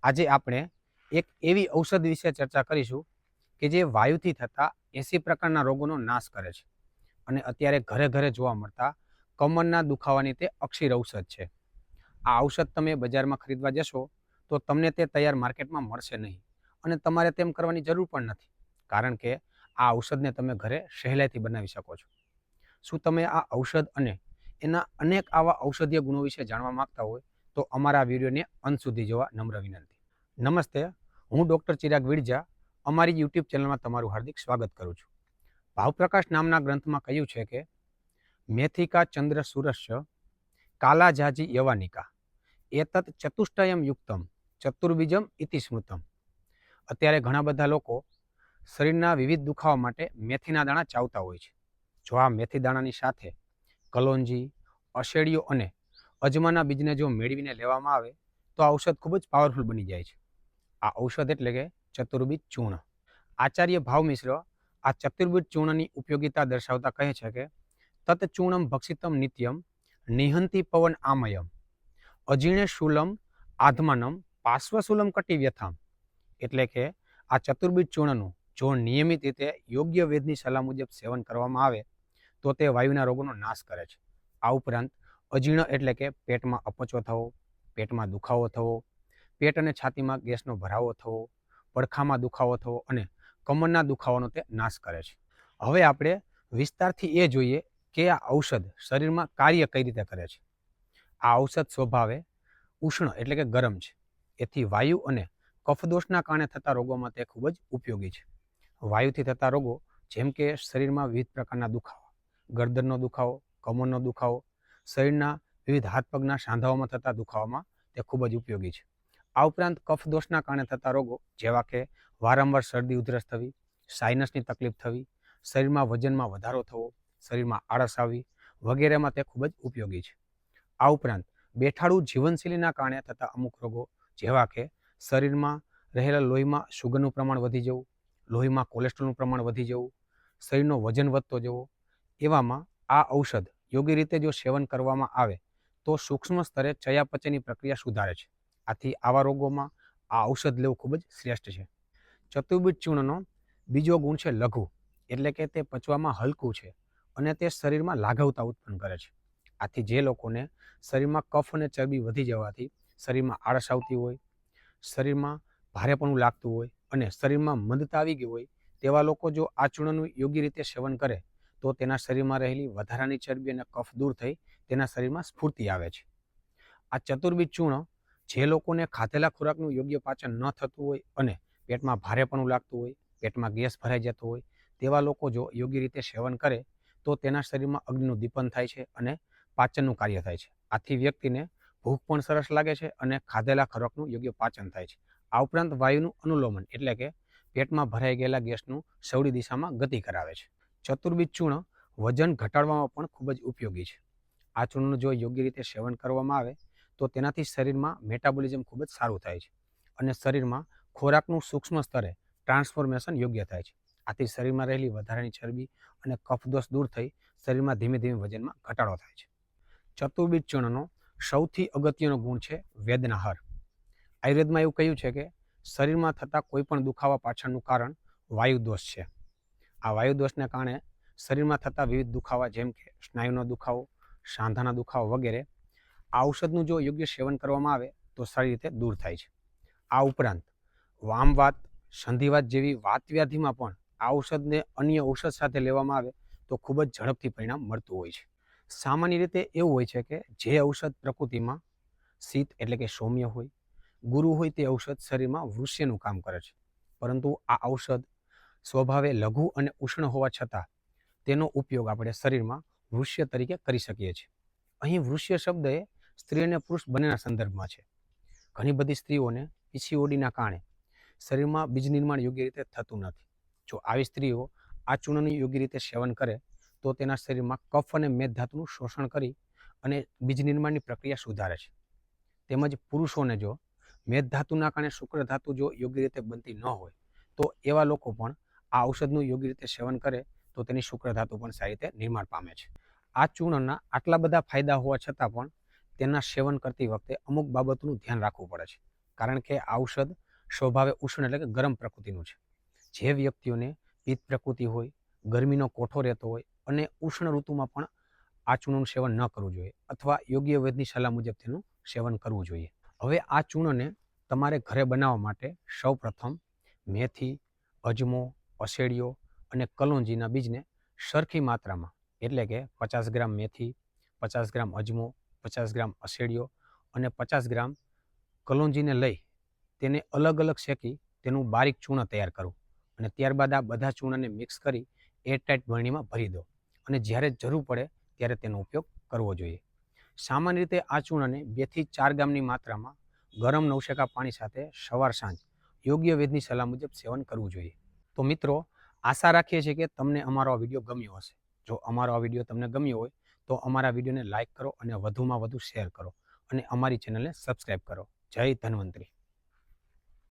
આજે આપણે એક એવી ઔષધ વિશે ચર્ચા કરીશું કે જે વાયુથી થતા 80 પ્રકારના રોગોનો નાશ કરે છે અને અત્યારે ઘરે ઘરે જોવા મળતા કમરના દુખાવાની તે અક્ષીર ઔષધ છે. આ ઔષધ તમે બજારમાં ખરીદવા જશો તો તમને તે તૈયાર માર્કેટમાં મળશે નહીં અને તમારે તેમ કરવાની જરૂર પણ નથી, કારણ કે આ ઔષધને તમે ઘરે સહેલાઈથી બનાવી શકો છો. શું તમે આ ઔષધ અને એના અનેક આવા ઔષધીય ગુણો વિશે જાણવા માંગતા હોય તો અમારા વિડીયોને અંત સુધી જોવા નમ્ર વિનંતી. નમસ્તે, હું ડૉક્ટર ચિરાગ વિડજા અમારી યુટ્યુબ ચેનલમાં તમારું હાર્દિક સ્વાગત કરું છું. ભાવપ્રકાશ નામના ગ્રંથમાં કહ્યું છે કે મેથિકા ચંદ્ર સુરસ્ય કાલા જાજી યવાનિકા એતત ચતુષ્ટયમ યુક્તમ ચતુર્બીજમ ઇતિ સ્મૃતમ. અત્યારે ઘણા બધા લોકો શરીરના વિવિધ દુખાવા માટે મેથીના દાણા ચાવતા હોય છે. જો આ મેથી દાણાની સાથે કલોંજી, અશેડિયો અને અજમાના બીજને જો મેળવીને લેવામાં આવે તો આ ઔષધ ખૂબ જ પાવરફુલ બની જાય છે. આ ઔષધ એટલે કે ચતુર્બીજ ચૂર્ણ. આચાર્ય ભાવ મિશ્ર આ ચતુર્બીજ ચૂર્ણની ઉપયોગિતા દર્શાવતા કહે છે કે તત ચૂર્ણમ ભક્ષિતમ નિત્યમ નિહંતિ પવન આમયમ અજીર્ણે શૂલમ આધમાનમ પાર્શ્વશૂલમ કટિવ્યથામ. એટલે કે આ ચતુર્બીજ ચૂર્ણનું જો નિયમિત રીતે યોગ્ય વેદની સલાહ મુજબ સેવન કરવામાં આવે તો તે વાયુના રોગોનો નાશ કરે છે. આ ઉપરાંત અજીર્ણ એટલે કે પેટમાં અપચો થવો, પેટમાં દુખાવો થવો, પેટ અને છાતીમાં ગેસનો ભરાવો થવો, પડખામાં દુખાવો થવો અને કમરના દુખાવાનો તે નાશ કરે છે. હવે આપણે વિસ્તારથી એ જોઈએ કે આ ઔષધ શરીરમાં કાર્ય કઈ રીતે કરે છે. આ ઔષધ સ્વભાવે ઉષ્ણ એટલે કે ગરમ છે. એથી વાયુ અને કફદોષના કારણે થતા રોગોમાં તે ખૂબ જ ઉપયોગી છે. વાયુથી થતા રોગો જેમ કે શરીરમાં વિવિધ પ્રકારના દુખાવા, ગરદનનો દુખાવો, કમરનો દુખાવો, શરીરના વિવિધ હાથ પગના સાંધાઓમાં થતા દુખાવામાં તે ખૂબ જ ઉપયોગી છે. આ ઉપરાંત કફદોષના કારણે થતા રોગો જેવા કે વારંવાર શરદી ઉધરસ થવી, સાઇનસની તકલીફ થવી, શરીરમાં વજનમાં વધારો થવો, શરીરમાં આળસ આવવી વગેરેમાં તે ખૂબ જ ઉપયોગી છે. આ ઉપરાંત બેઠાડું જીવનશૈલીના કારણે થતા અમુક રોગો જેવા કે શરીરમાં રહેલા લોહીમાં શુગરનું પ્રમાણ વધી જવું, લોહીમાં કોલેસ્ટ્રોલનું પ્રમાણ વધી જવું, શરીરનો વજન વધતો જવો, એવામાં આ ઔષધ યોગ્ય રીતે જો સેવન કરવામાં આવે તો સૂક્ષ્મ સ્તરે ચયાપચયની પ્રક્રિયા સુધારે છે. આથી આવા રોગોમાં આ ઔષધ લેવું ખૂબ જ શ્રેષ્ઠ છે. ચતુર્બીજ ચૂર્ણનો બીજો ગુણ છે લઘુ, એટલે કે તે પચવામાં હલકું છે અને તે શરીરમાં લાઘવતા ઉત્પન્ન કરે છે. આથી જે લોકોને શરીરમાં કફ અને ચરબી વધી જવાથી શરીરમાં આળસ આવતી હોય, શરીરમાં ભારેપણું લાગતું હોય અને શરીરમાં મંદતા આવી ગઈ હોય તેવા લોકો જો આ ચૂર્ણનું યોગ્ય રીતે સેવન કરે તો તેના શરીરમાં રહેલી વધારાની ચરબી અને કફ દૂર થઈ તેના શરીરમાં સ્ફૂર્તિ આવે છે. આ ચતુર્બીજ ચૂર્ણ જે લોકોને ખાધેલા ખોરાકનું યોગ્ય પાચન ન થતું હોય અને પેટમાં ભારેપણું લાગતું હોય, પેટમાં ગેસ ભરાઈ જતો હોય તેવા લોકો જો યોગ્ય રીતે સેવન કરે તો તેના શરીરમાં અગ્નિનું દીપન થાય છે અને પાચનનું કાર્ય થાય છે. આથી વ્યક્તિને ભૂખ પણ સરસ લાગે છે અને ખાધેલા ખોરાકનું યોગ્ય પાચન થાય છે. આ ઉપરાંત વાયુનું અનુલોમન એટલે કે પેટમાં ભરાઈ ગયેલા ગેસનું સવડી દિશામાં ગતિ કરાવે છે. ચતુર્બીજ ચૂર્ણ વજન ઘટાડવામાં પણ ખૂબ જ ઉપયોગી છે. આ ચૂર્ણનું જો યોગ્ય રીતે સેવન કરવામાં આવે તો તેનાથી શરીરમાં મેટાબોલિઝમ ખૂબ જ સારું થાય છે અને શરીરમાં ખોરાકનું સૂક્ષ્મ સ્તરે ટ્રાન્સફોર્મેશન યોગ્ય થાય છે. આથી શરીરમાં રહેલી વધારાની ચરબી અને કફદોષ દૂર થઈ શરીરમાં ધીમે ધીમે વજનમાં ઘટાડો થાય છે. ચતુર્બીજ ચૂર્ણનો સૌથી અગત્યનો ગુણ છે વેદનાહર. આયુર્વેદમાં એવું કહ્યું છે કે શરીરમાં થતા કોઈ પણ દુખાવા પાછળનું કારણ વાયુદોષ છે. આ વાયુદોષને કારણે શરીરમાં થતા વિવિધ દુખાવા જેમ કે સ્નાયુનો દુખાવો, સાંધાના દુખાવો વગેરે આ ઔષધનું જો યોગ્ય સેવન કરવામાં આવે તો સારી રીતે દૂર થાય છે. આ ઉપરાંત વામવાત, સંધિવાત જેવી વાત વ્યાધિમાં પણ આ ઔષધને અન્ય ઔષધ સાથે લેવામાં આવે તો ખૂબ જ ઝડપથી પરિણામ મળતું હોય છે. સામાન્ય રીતે એવું હોય છે કે જે ઔષધ પ્રકૃતિમાં શીત એટલે કે સૌમ્ય હોય, ગુરુ હોય તે ઔષધ શરીરમાં વૃષ્યનું કામ કરે છે. પરંતુ આ ઔષધ સ્વભાવે લઘુ અને ઉષ્ણ હોવા છતાં તેનો ઉપયોગ આપણે શરીરમાં વૃષ્ય તરીકે કરી શકીએ છીએ. અહીં વૃષ્ય શબ્દ એ સ્ત્રી અને પુરુષ બંનેના સંદર્ભમાં છે. ઘણી બધી સ્ત્રીઓને પીસીઓડીના કારણે શરીરમાં બીજ નિર્માણ યોગ્ય રીતે થતું નથી. જો આવી સ્ત્રીઓ આ ચૂર્ણનું યોગ્ય રીતે સેવન કરે તો તેના શરીરમાં કફ અને મેદ ધાતુનું શોષણ કરી અને બીજ નિર્માણની પ્રક્રિયા સુધારે છે. તેમજ પુરુષોને જો મેદ ધાતુના કારણે શુક્ર ધાતુ જો યોગ્ય રીતે બનતી ન હોય તો એવા લોકો પણ આ ઔષધનું યોગ્ય રીતે સેવન કરે તો તેની શુક્ર ધાતુ પણ સારી રીતે નિર્માણ પામે છે. આ ચૂર્ણના આટલા બધા ફાયદા હોવા છતાં પણ તેના સેવન કરતી વખતે અમુક બાબતોનું ધ્યાન રાખવું પડે છે. કારણ કે આ ઔષધ સ્વભાવે ઉષ્ણ એટલે કે ગરમ પ્રકૃતિનું છે. જે વ્યક્તિઓને પિત્ત પ્રકૃતિ હોય, ગરમીનો કોઠો રહેતો હોય અને ઉષ્ણ ઋતુમાં પણ આ ચૂર્ણનું સેવન ન કરવું જોઈએ અથવા યોગ્ય વૈદ્યની સલાહ મુજબ તેનું સેવન કરવું જોઈએ. હવે આ ચૂર્ણને તમારે ઘરે બનાવવા માટે સૌપ્રથમ મેથી, અજમો, અશેડિયો અને કલોંજીના બીજને સરખી માત્રામાં એટલે કે 50 ગ્રામ મેથી, 50 ગ્રામ અજમો, 50 ગ્રામ અશેડિયો અને 50 ગ્રામ કલોંજીને લઈ તેને અલગ અલગ શેકી તેનું બારીક ચૂર્ણ તૈયાર કરવું અને ત્યારબાદ આ બધા ચૂર્ણને મિક્સ કરી એરટાઇટ બરણીમાં ભરી દો અને જ્યારે જરૂર પડે ત્યારે તેનો ઉપયોગ કરવો જોઈએ. સામાન્ય રીતે આ ચૂર્ણને 2 થી 4 ગ્રામની માત્રામાં ગરમ નવશેકા પાણી સાથે સવાર સાંજ યોગ્ય વૈદ્યની સલાહ મુજબ સેવન કરવું જોઈએ. તો મિત્રો, આશા રાખીએ છીએ કે તમને અમારો આ વિડીયો ગમ્યો હશે. જો અમારો આ વિડીયો તમને ગમ્યો હોય તો અમારા વિડીયોને લાઇક કરો અને વધુમાં વધુ શેર કરો અને અમારી ચેનલને સબસ્ક્રાઈબ કરો. જય ધન્વંતરી.